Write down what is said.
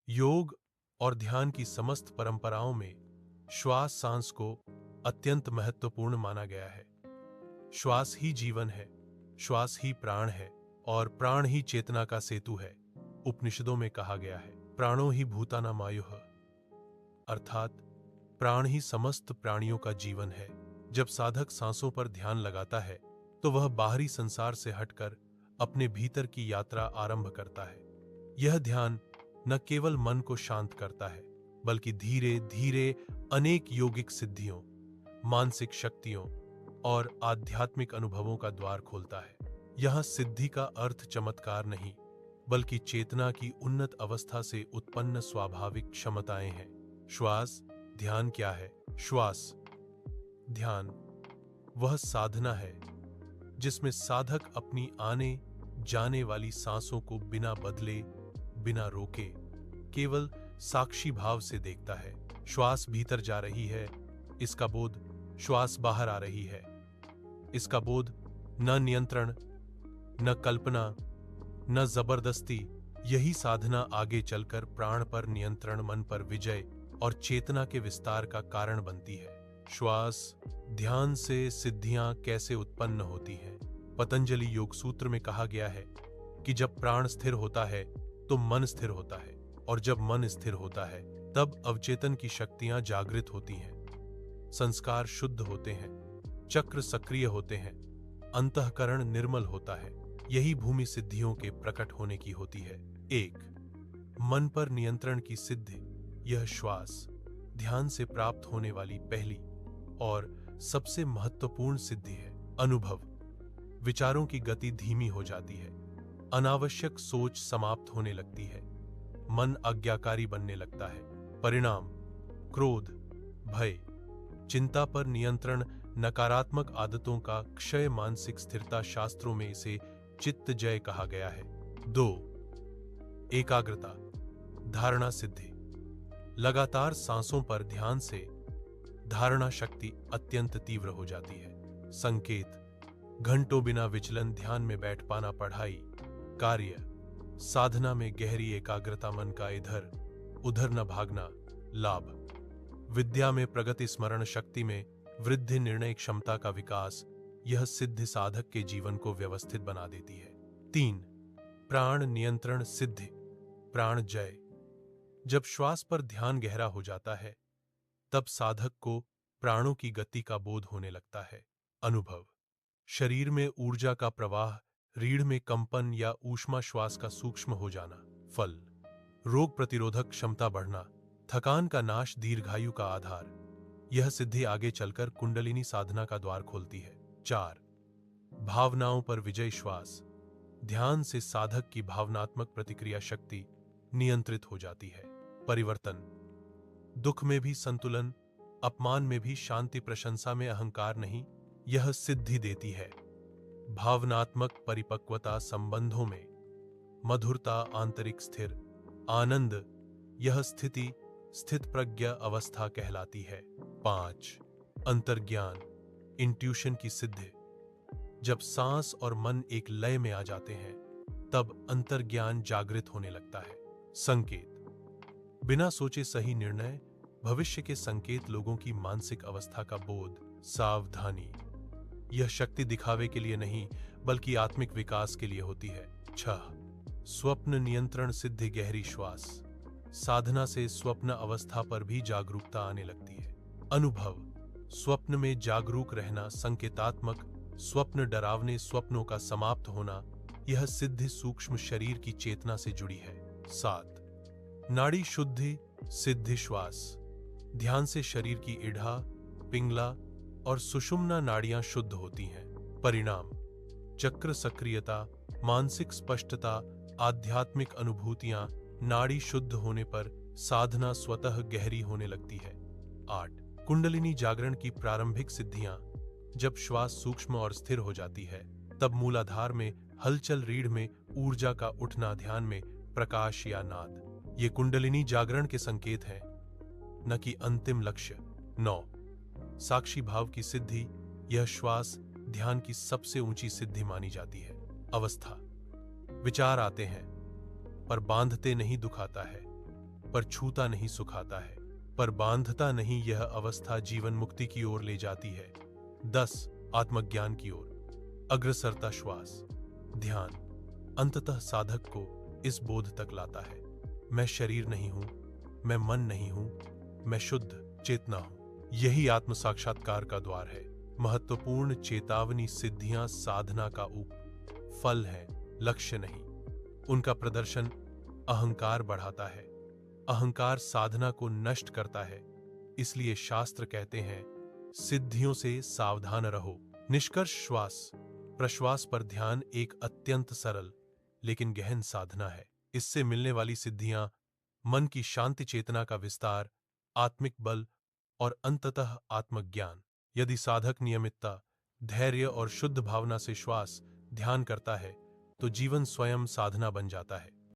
योग और ध्यान की समस्त परंपराओं में श्वास सांस को अत्यंत महत्वपूर्ण माना गया है। श्वास ही जीवन है, श्वास ही प्राण है और प्राण ही चेतना का सेतु है। उपनिषदों में कहा गया है, प्राणो ही भूतानाम आयुः, अर्थात प्राण ही समस्त प्राणियों का जीवन है। जब साधक सांसों पर ध्यान लगाता है तो वह बाहरी संसार से हटकर अपने भीतर की यात्रा आरंभ करता है। यह ध्यान न केवल मन को शांत करता है, बल्कि धीरे धीरे अनेक योगिक सिद्धियों, मानसिक शक्तियों और आध्यात्मिक अनुभवों का द्वार खोलता है। यह सिद्धि का अर्थ चमत्कार नहीं, बल्कि चेतना की उन्नत अवस्था से उत्पन्न स्वाभाविक क्षमताएं हैं। श्वास ध्यान क्या है? श्वास ध्यान वह साधना है जिसमें साधक अपनी आने जाने वाली सांसों को बिना बदले, बिना रोके, केवल साक्षी भाव से देखता है। श्वास भीतर जा रही है, इसका बोध, श्वास बाहर आ रही है, इसका बोध। न नियंत्रण, न कल्पना, न जबरदस्ती। यही साधना आगे चलकर प्राण पर नियंत्रण, मन पर विजय और चेतना के विस्तार का कारण बनती है। श्वास ध्यान से सिद्धियां कैसे उत्पन्न होती हैं? पतंजलि योग सूत्र में कहा गया है कि जब प्राण स्थिर होता है तो मन स्थिर होता है, और जब मन स्थिर होता है तब अवचेतन की शक्तियां जागृत होती हैं, संस्कार शुद्ध होते हैं, चक्र सक्रिय होते हैं, अंतःकरण निर्मल होता है। यही भूमि सिद्धियों के प्रकट होने की होती है। 1. मन पर नियंत्रण की सिद्धि। यह श्वास ध्यान से प्राप्त होने वाली पहली और सबसे महत्वपूर्ण सिद्धि है। अनुभव। विचारों की गति धीमी हो जाती है, अनावश्यक सोच समाप्त होने लगती है, मन आज्ञाकारी बनने लगता है। परिणाम: क्रोध, भय, चिंता पर नियंत्रण, नकारात्मक आदतों का क्षय, मानसिक स्थिरता। शास्त्रों में इसे चित्त जय कहा गया है। 2. एकाग्रता, धारणा सिद्धि। लगातार सांसों पर ध्यान से धारणा शक्ति अत्यंत तीव्र हो जाती है। संकेत: घंटों बिना विचलन ध्यान में बैठ पाना। पढ़ाई, कार्य, साधना में गहरी एकाग्रता, मन का इधर उधर न भागना। लाभ: विद्या में प्रगति, स्मरण शक्ति में वृद्धि, निर्णय क्षमता का विकास। यह सिद्धि साधक के जीवन को व्यवस्थित बना देती है। 3. प्राण नियंत्रण सिद्धि, प्राण जय। जब श्वास पर ध्यान गहरा हो जाता है तब साधक को प्राणों की गति का बोध होने लगता है। अनुभव: शरीर में ऊर्जा का प्रवाह, रीढ़ में कंपन या ऊष्मा, श्वास का सूक्ष्म हो जाना। फल: रोग प्रतिरोधक क्षमता बढ़ना, थकान का नाश, दीर्घायु का आधार। यह सिद्धि आगे चलकर कुंडलिनी साधना का द्वार खोलती है। 4. भावनाओं पर विजय। श्वास ध्यान से साधक की भावनात्मक प्रतिक्रिया शक्ति नियंत्रित हो जाती है। परिवर्तन: दुख में भी संतुलन, अपमान में भी शांति, प्रशंसा में अहंकार नहीं। यह सिद्धि देती है भावनात्मक परिपक्वता, संबंधों में मधुरता, आंतरिक स्थिर आनंद। यह स्थिति स्थित प्रज्ञ अवस्था कहलाती है। 5. अंतर्ज्ञान, इंट्यूशन की सिद्धि। जब सांस और मन एक लय में आ जाते हैं तब अंतर्ज्ञान जागृत होने लगता है। संकेत: बिना सोचे सही निर्णय, भविष्य के संकेत, लोगों की मानसिक अवस्था का बोध। सावधानी: यह शक्ति दिखावे के लिए नहीं, बल्कि आत्मिक विकास के लिए होती है। 6. स्वप्न नियंत्रण सिद्धि, गहरी श्वास। साधना से स्वप्न अवस्था पर भी जागरूकता आने लगती है। अनुभव: स्वप्न में जागरूक रहना, संकेतात्मक स्वप्न, डरावने स्वप्नों का समाप्त होना। यह सिद्धि सूक्ष्म शरीर की चेतना से जुड़ी है। 7. नाड़ी शुद्धि सिद्धि। श्वास ध्यान से शरीर की इड़ा, पिंगला और सुषुम्ना नाड़ियां शुद्ध होती हैं। परिणाम: चक्र सक्रियता, मानसिक स्पष्टता, आध्यात्मिक अनुभूतियां। नाड़ी शुद्ध होने पर साधना स्वतः गहरी होने लगती है। 8. कुंडलिनी जागरण की प्रारंभिक सिद्धियां। जब श्वास सूक्ष्म और स्थिर हो जाती है तब मूलाधार में हलचल, रीढ़ में ऊर्जा का उठना, ध्यान में प्रकाश या नाद। ये कुंडलिनी जागरण के संकेत हैं, न कि अंतिम लक्ष्य। 9. साक्षी भाव की सिद्धि। यह श्वास ध्यान की सबसे ऊंची सिद्धि मानी जाती है। अवस्था: विचार आते हैं पर बांधते नहीं, दुखाता है। पर छूता नहीं सुखाता है, पर बांधता नहीं। यह अवस्था जीवन मुक्ति की ओर ले जाती है। 10 आत्मज्ञान की ओर अग्रसरता। श्वास ध्यान अंततः साधक को इस बोध तक लाता है, मैं शरीर नहीं हूं, मैं मन नहीं हूं, मैं शुद्ध चेतना हूं। यही आत्म साक्षात्कार का द्वार है। महत्वपूर्ण चेतावनी, सिद्धियां साधना का फल है, लक्ष्य नहीं। उनका प्रदर्शन अहंकार बढ़ाता है। अहंकार साधना को नष्ट करता है। इसलिए शास्त्र कहते हैं, सिद्धियों से सावधान रहो। निष्कर्ष, श्वास प्रश्वास पर ध्यान एक अत्यंत सरल लेकिन गहन साधना है। इससे मिलने वाली सिद्धियां मन की शांति, चेतना का विस्तार, आत्मिक बल और अंततः आत्मज्ञान। यदि साधक नियमितता, धैर्य और शुद्ध भावना से श्वास ध्यान करता है तो जीवन स्वयं साधना बन जाता है।